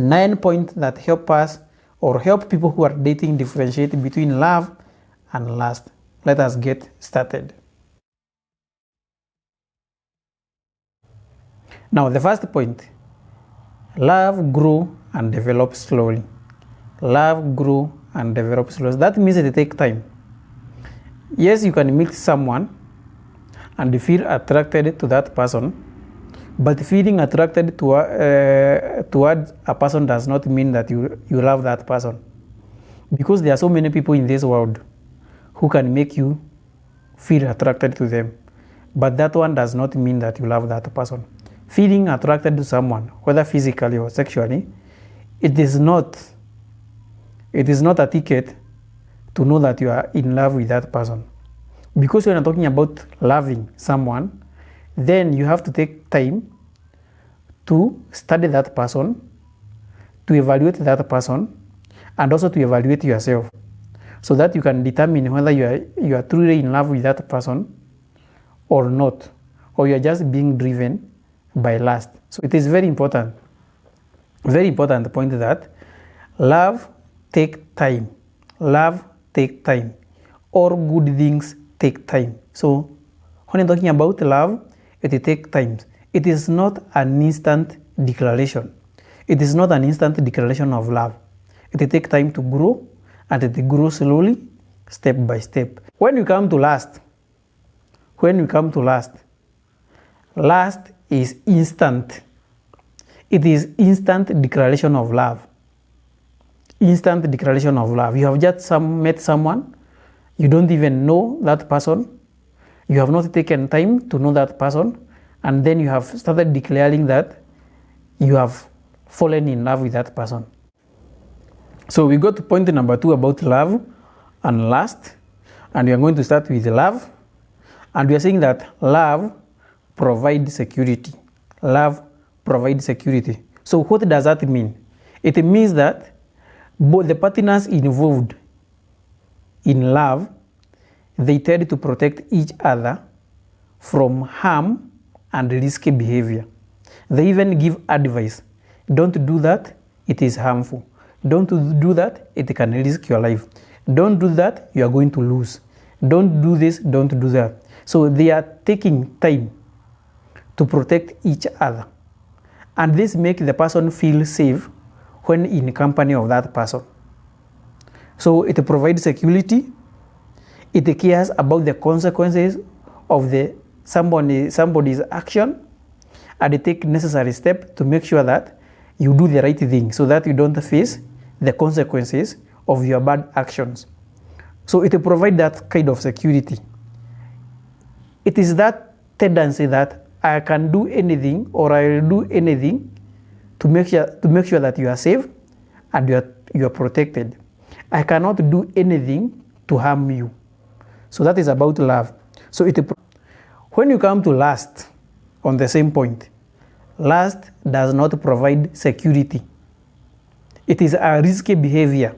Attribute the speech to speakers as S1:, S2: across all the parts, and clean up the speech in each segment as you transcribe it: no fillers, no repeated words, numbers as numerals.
S1: 9 points that help us or help people who are dating differentiate between love and lust. Let us get started. Now, the first point, love grows and develops slowly. Love grows and develops slowly. That means it takes time. Yes, you can meet someone and feel attracted to that person, but feeling attracted towards a person does not mean that you love that person. Because there are so many people in this world who can make you feel attracted to them, but that one does not mean that you love that person. Feeling attracted to someone, whether physically or sexually, it is not a ticket to know that you are in love with that person. Because when you're talking about loving someone, then you have to take time to study that person, to evaluate that person, and also to evaluate yourself, so that you can determine whether you are truly in love with that person or not, or you are just being driven by lust. So it is very important point that love takes time. Love takes time. All good things take time. So when I'm talking about love, it takes time. It is not an instant declaration. It is not an instant declaration of love. It takes time to grow, and it grows slowly, step by step. When you come to lust, lust is instant. It is instant declaration of love. Instant declaration of love. You have just met someone, you don't even know that person, you have not taken time to know that person, and then you have started declaring that you have fallen in love with that person. So we got to point number 2 about love and lust, and we are going to start with love, and we are saying that love provides security. Love provides security. So what does that mean? It means that both the partners involved in love, they tend to protect each other from harm and risky behavior. They even give advice. Don't do that, it is harmful. Don't do that, it can risk your life. Don't do that, you are going to lose. Don't do this, don't do that. So they are taking time to protect each other. And this makes the person feel safe when in company of that person. So it provides security. It cares about the consequences of somebody's action, and it takes necessary steps to make sure that you do the right thing so that you don't face the consequences of your bad actions. So it provides that kind of security. It is that tendency that I can do anything, or I will do anything to make sure that you are safe and you are protected. I cannot do anything to harm you. So that is about love. So when you come to lust, on the same point, lust does not provide security. It is a risky behavior.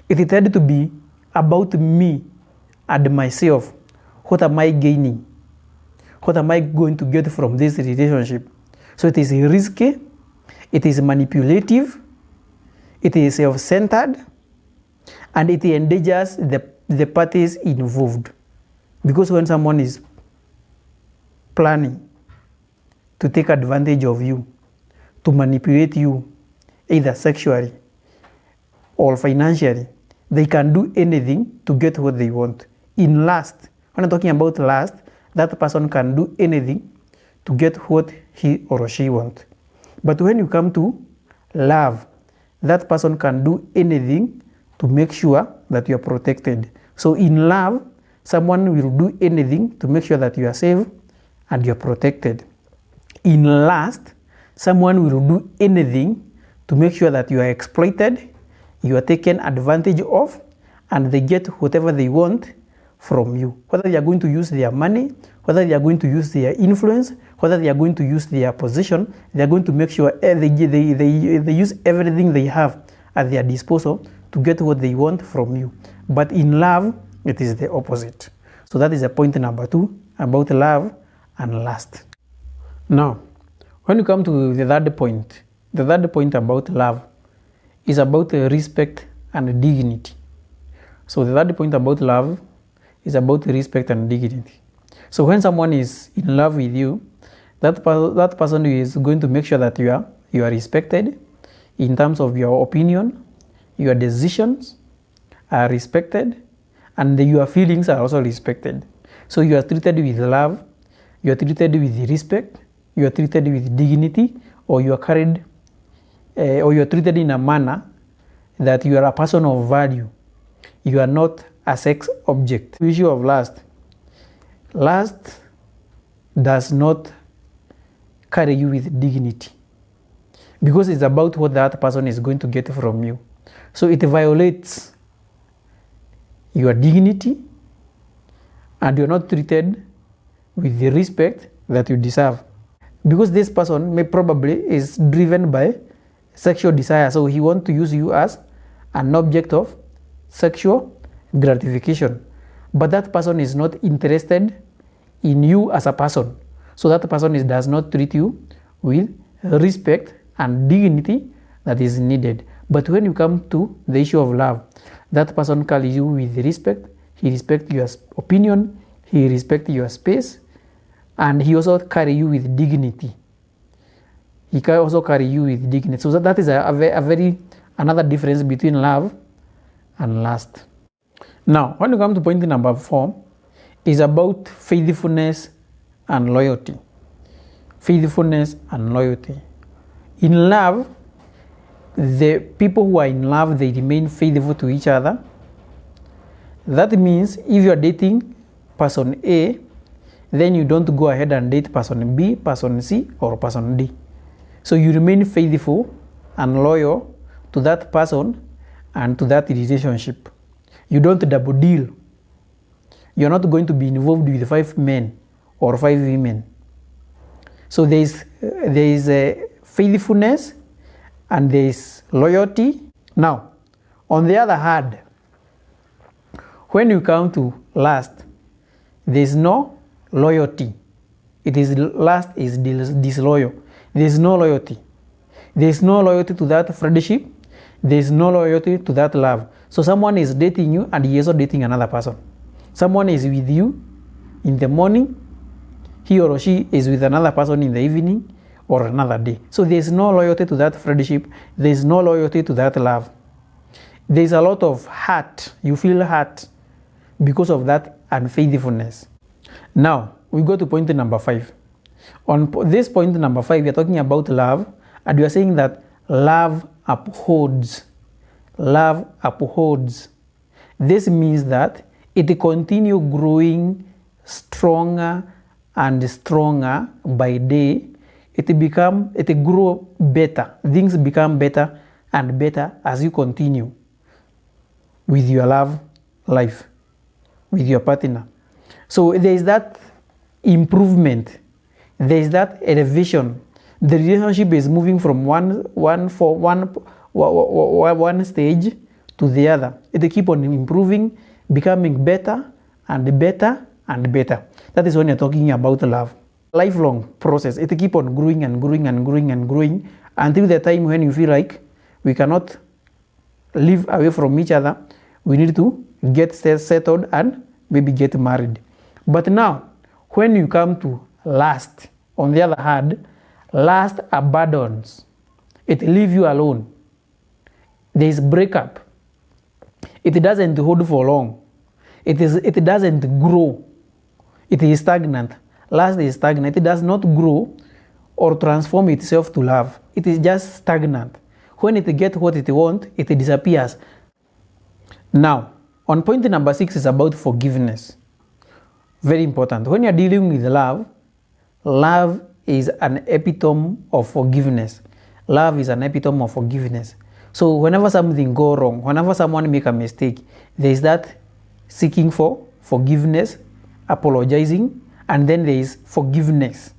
S1: It tends to be about me and myself. What am I gaining? What am I going to get from this relationship? So it is risky, it is manipulative, it is self-centered, and it endangers the parties involved. Because when someone is planning to take advantage of you, to manipulate you, either sexually or financially, they can do anything to get what they want. In lust, when I'm talking about lust, that person can do anything to get what he or she wants. But when you come to love, that person can do anything to make sure that you are protected. So in love, someone will do anything to make sure that you are safe and you are protected. In lust, someone will do anything to make sure that you are exploited, you are taken advantage of, and they get whatever they want from you. Whether they are going to use their money, whether they are going to use their influence, whether they are going to use their position, they are going to make sure they use everything they have at their disposal to get what they want from you. But in love, it is the opposite. So that is the point number 2 about love and lust. Now, when you come to the third point, The third point about love is about respect and dignity. So the third point about love is about respect and dignity. So when someone is in love with you, that person is going to make sure that you are respected in terms of your opinion, your decisions are respected, and your feelings are also respected. So you are treated with love, you are treated with respect, you are treated with dignity, or you are carried, or you are treated in a manner that you are a person of value. You are not a sex object. The issue of lust. Lust does not carry you with dignity because it's about what that person is going to get from you. So it violates your dignity and you're not treated with the respect that you deserve. Because this person may probably is driven by sexual desire, so he wants to use you as an object of sexual gratification. But that person is not interested in you as a person. So that person does not treat you with respect and dignity that is needed. But when you come to the issue of love, that person carries you with respect. He respects your opinion, he respects your space, and he also carries you with dignity. He can also carry you with dignity. So that is another difference between love and lust. Now, when you come to point number 4, is about faithfulness and loyalty. Faithfulness and loyalty. In love, the people who are in love, they remain faithful to each other. That means if you are dating person A, then you don't go ahead and date person B, person C, or person D. So you remain faithful and loyal to that person and to that relationship. You don't double deal. You're not going to be involved with 5 men or 5 women. So there is a faithfulness and there is loyalty. Now, on the other hand, when you come to lust, there is no loyalty. Lust is disloyal. There is no loyalty. There is no loyalty to that friendship. There is no loyalty to that love. So someone is dating you and he is also dating another person. Someone is with you in the morning, he or she is with another person in the evening or another day. So there is no loyalty to that friendship. There is no loyalty to that love. There is a lot of hurt. You feel hurt because of that unfaithfulness. Now, we go to point number 5. On this point number 5, we are talking about love, and we are saying that love upholds. Love upholds. This means that it continues growing stronger and stronger by day. It grows better. Things become better and better as you continue with your love life, with your partner. So there is that improvement. There is that elevation. The relationship is moving from one stage to the other. It keeps on improving, becoming better and better and better. That is when you're talking about love. Lifelong process. It keeps on growing and growing and growing and growing until the time when you feel like we cannot live away from each other. We need to get settled and maybe get married. But now, when you come to lust, on the other hand, lust abandons. It leaves you alone. There is breakup. It doesn't hold for long. It doesn't grow. It is stagnant. Lust is stagnant. It does not grow or transform itself to love. It is just stagnant. When it gets what it wants, it disappears. Now, on point number 6 is about forgiveness. Very important. When you are dealing with love, love is an epitome of forgiveness. Love is an epitome of forgiveness. So whenever something goes wrong, whenever someone makes a mistake, there is that seeking for forgiveness, apologizing, and then there is forgiveness.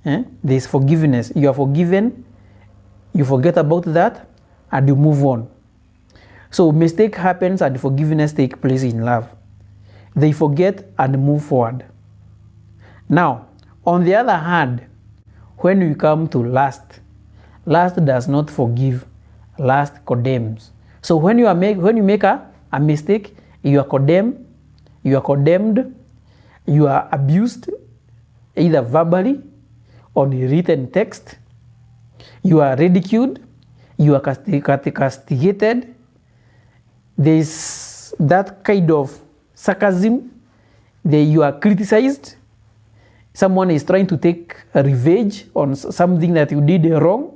S1: There is forgiveness. You are forgiven, you forget about that, and you move on. So mistake happens and forgiveness takes place in love. They forget and move forward. Now, on the other hand, when we come to lust, Lust does not forgive. Lust condemns. So when you make a mistake, you are condemned, you are abused, either verbally or in written text, you are ridiculed, you are castigated. There is that kind of sarcasm. You are criticized. Someone is trying to take a revenge on something that you did wrong.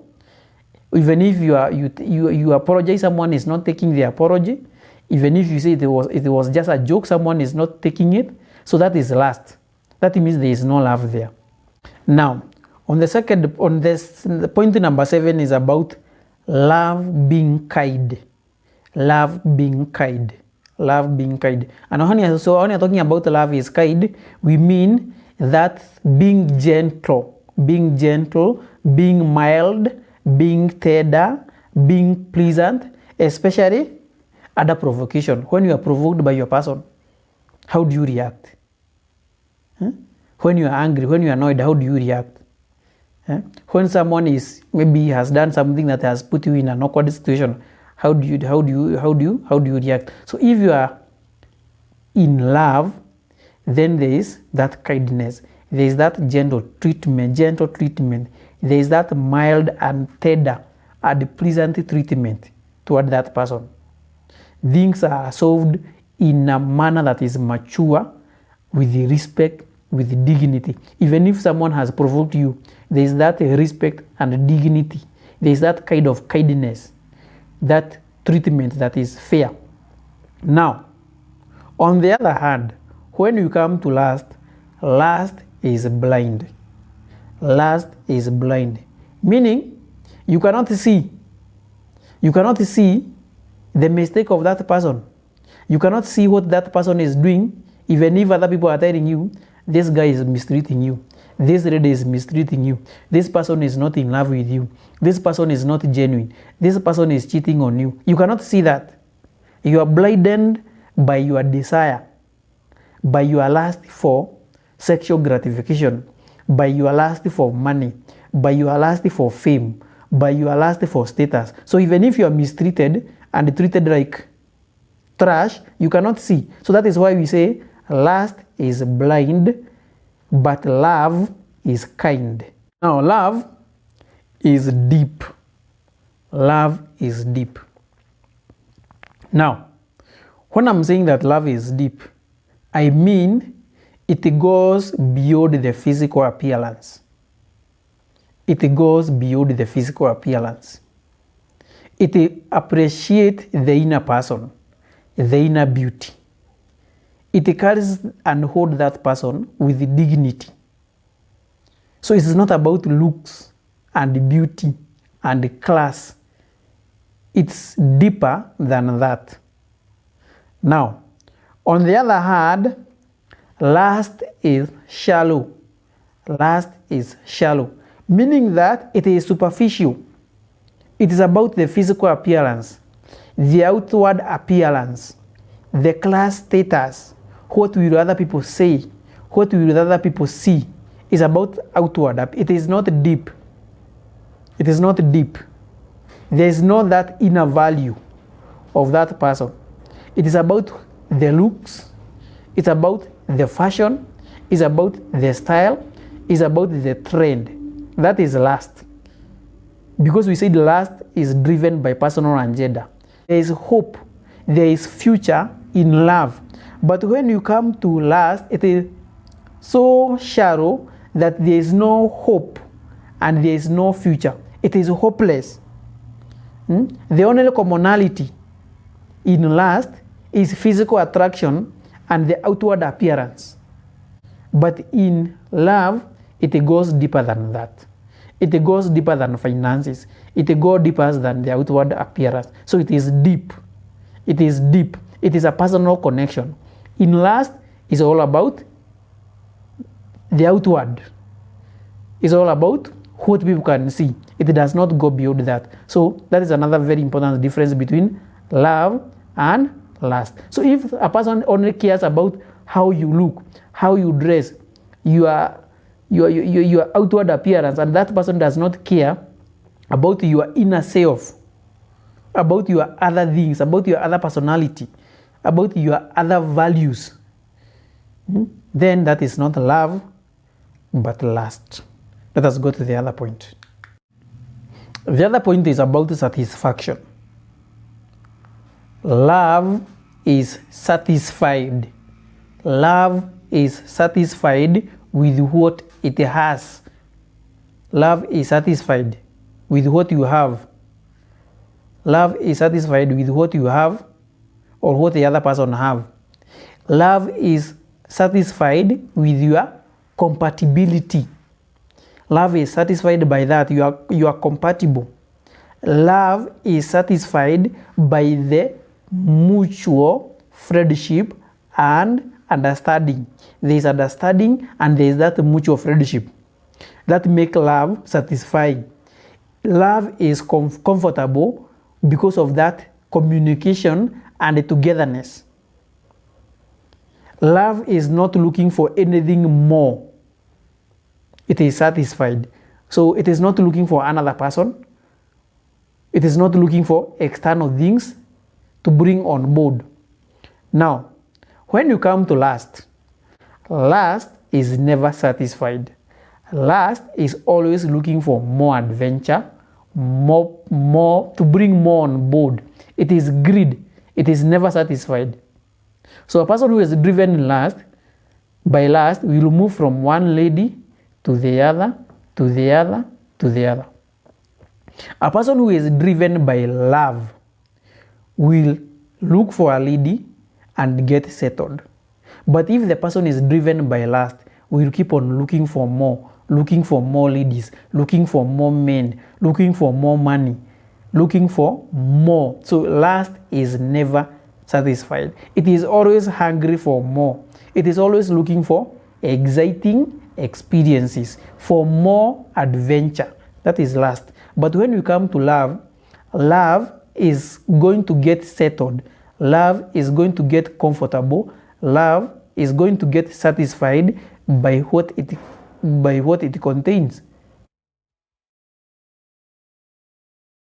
S1: Even if you apologize, someone is not taking the apology. Even if you say it was just a joke, someone is not taking it. So that is lust. That means there is no love there. Now, on the point number 7 is about love being kind. Love being kind. Love being kind. And when you're talking about love is kind, we mean that being gentle, being mild, being tender, being pleasant, especially under provocation. When you are provoked by your person, how do you react? When you are angry, when you are annoyed, how do you react? When someone has done something that has put you in an awkward situation, how do you react? So if you are in love, then there is that kindness, there is that gentle treatment, there is that mild and tender and pleasant treatment toward that person. Things are solved in a manner that is mature, with respect, with dignity. Even if someone has provoked you, there is that respect and dignity. There is that kind of kindness, that treatment that is fair. Now, on the other hand, when you come to lust, lust is blind. Lust is blind. Meaning, you cannot see the mistake of that person. You cannot see what that person is doing, even if other people are telling you, this guy is mistreating you. This lady is mistreating you. This person is not in love with you. This person is not genuine. This person is cheating on you. You cannot see that. You are blinded by your desire, by your lust for sexual gratification, by your lust for money, by your lust for fame, by your lust for status. So even if you are mistreated and treated like trash, you cannot see. So that is why we say lust is blind, but love is kind. Now, love is deep. Love is deep. Now, when I'm saying that love is deep, I mean it goes beyond the physical appearance. It goes beyond the physical appearance. It appreciates the inner person, the inner beauty. It carries and holds that person with dignity. So it is not about looks and beauty and class. It's deeper than that. Now, on the other hand, lust is shallow. Lust is shallow, meaning that it is superficial. It is about the physical appearance, the outward appearance, the class status, what will other people say, what will other people see. Is about outward. It is not deep. It is not deep. There is not that inner value of that person. It is about the looks. It's about the fashion. It's about the style. It's about the trend. That is lust. Because we said lust is driven by personal agenda. There is hope. There is future in love. But when you come to lust, it is so shallow that there is no hope and there is no future. It is hopeless. The only commonality in lust is physical attraction and the outward appearance. But in love, it goes deeper than that. It goes deeper than finances. It goes deeper than the outward appearance. So it is deep. It is deep. It is a personal connection. In lust, it's all about the outward. It's all about what people can see. It does not go beyond that. So that is another very important difference between love and lust. So if a person only cares about how you look, how you dress, your outward appearance, and that person does not care about your inner self, about your other things, about your other personality, about your other values, then that is not love, but lust. Let us go to the other point. The other point is about satisfaction. Love is satisfied. Love is satisfied with what it has. Love is satisfied with what you have. Love is satisfied with what you have or what the other person have. Love is satisfied with your compatibility. Love is satisfied by that. You are compatible. Love is satisfied by the mutual friendship and understanding. There is understanding and there is that mutual friendship that make love satisfying. Love is comfortable because of that communication and togetherness. Love is not looking for anything more. It is satisfied. So it is not looking for another person. It is not looking for external things to bring on board. Now, when you come to lust, lust is never satisfied. Lust is always looking for more adventure, more to bring more on board. It is greed. It is never satisfied. So a person who is driven in by lust will move from one lady to the other, to the other, to the other. A person who is driven by love will look for a lady and get settled. But if the person is driven by lust, will keep on looking for more ladies, looking for more men, looking for more money, looking for more. So lust is never satisfied. It is always hungry for more. It is always looking for exciting experiences, for more adventure. That is lust. But when we come to love, love is going to get settled. Love is going to get comfortable. Love is going to get satisfied by what it contains.